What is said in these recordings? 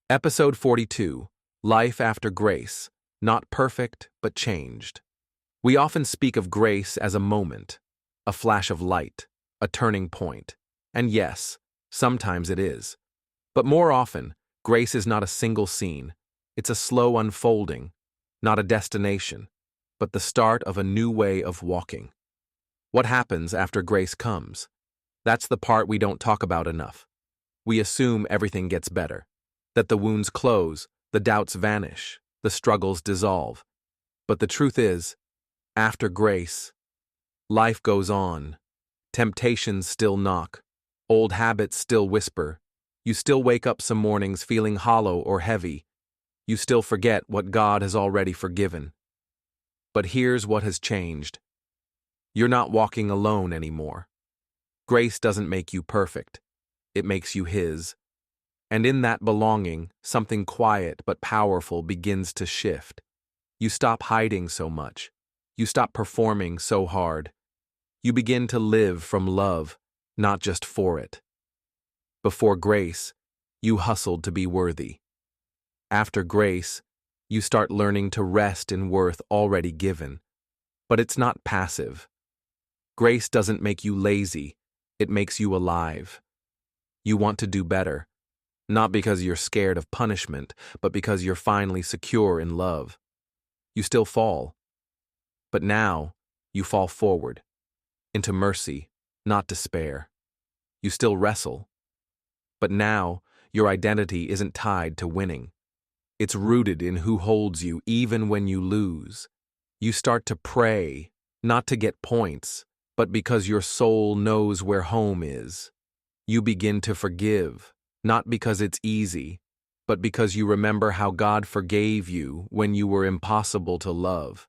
Episode 42, Life After Grace, Not Perfect, but Changed. We often speak of grace as a moment, a flash of light, a turning point. And yes, sometimes it is. But more often, grace is not a single scene. It's a slow unfolding, not a destination, but the start of a new way of walking. What happens after grace comes? That's the part we don't talk about enough. We assume everything gets better, that the wounds close, the doubts vanish, the struggles dissolve. But the truth is, after grace, life goes on. Temptations still knock, old habits still whisper. You still wake up some mornings feeling hollow or heavy. You still forget what God has already forgiven. But here's what has changed. You're not walking alone anymore. Grace doesn't make you perfect. It makes you His. And in that belonging, something quiet but powerful begins to shift. You stop hiding so much. You stop performing so hard. You begin to live from love, not just for it. Before grace, you hustled to be worthy. After grace, you start learning to rest in worth already given. But it's not passive. Grace doesn't make you lazy, it makes you alive. You want to do better. Not because you're scared of punishment, but because you're finally secure in love. You still fall. But now, you fall forward, into mercy, not despair. You still wrestle. But now, your identity isn't tied to winning. It's rooted in who holds you even when you lose. You start to pray, not to get points, but because your soul knows where home is. You begin to forgive. Not because it's easy, but because you remember how God forgave you when you were impossible to love.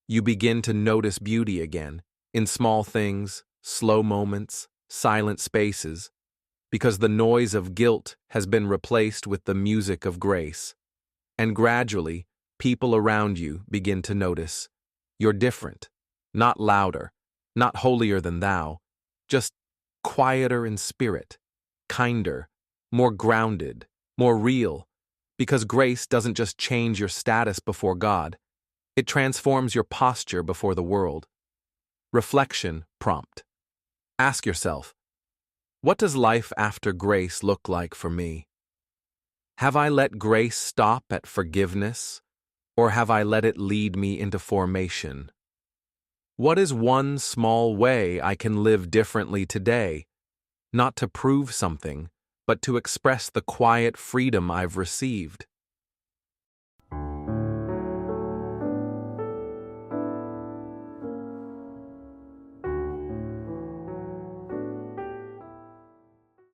You begin to notice beauty again, in small things, slow moments, silent spaces, because the noise of guilt has been replaced with the music of grace. And gradually, people around you begin to notice. You're different, not louder, not holier than thou, just quieter in spirit, kinder, more grounded, more real, because grace doesn't just change your status before God, it transforms your posture before the world. Reflection prompt. Ask yourself, what does life after grace look like for me? Have I let grace stop at forgiveness, or have I let it lead me into formation? What is one small way I can live differently today, not to prove something, but to express the quiet freedom I've received?